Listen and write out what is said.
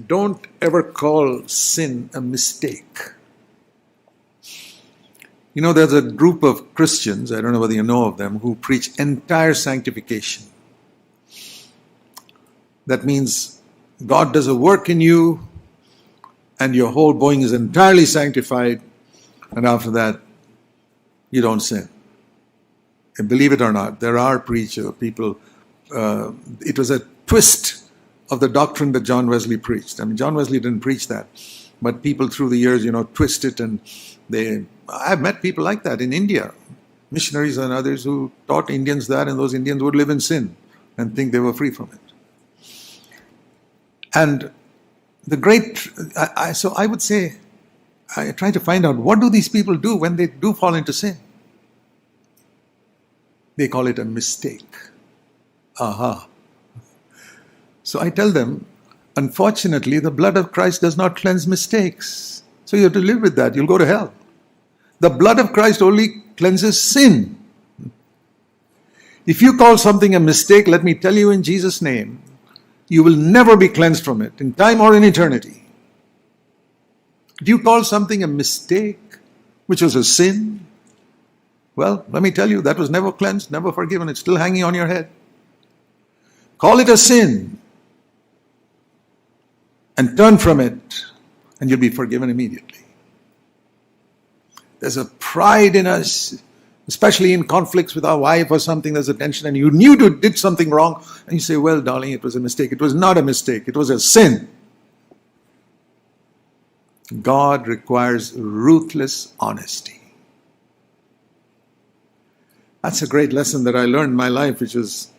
Don't ever call sin a mistake. You know, there's a group of Christians, I don't know whether you know of them, who preach entire sanctification. That means God does a work in you and your whole being is entirely sanctified, and after that, you don't sin. And believe it or not, there are people, it was a twist of the doctrine that John Wesley preached. I mean, John Wesley didn't preach that, but people through the years, twist it, and I've met people like that in India, missionaries and others who taught Indians that, and those Indians would live in sin and think they were free from it. And so I would say, I try to find out, what do these people do when they do fall into sin? They call it a mistake. Aha. So I tell them, unfortunately, the blood of Christ does not cleanse mistakes. So you have to live with that. You'll go to hell. The blood of Christ only cleanses sin. If you call something a mistake, let me tell you in Jesus' name, you will never be cleansed from it, in time or in eternity. Do you call something a mistake, which was a sin? Well, let me tell you, that was never cleansed, never forgiven. It's still hanging on your head. Call it a sin and turn from it, and you'll be forgiven immediately. There's a pride in us, especially in conflicts with our wife or something. There's a tension, and you knew you did something wrong, and you say, well, darling, it was a mistake. It was not a mistake. It was a sin. God requires ruthless honesty. That's a great lesson that I learned in my life, which was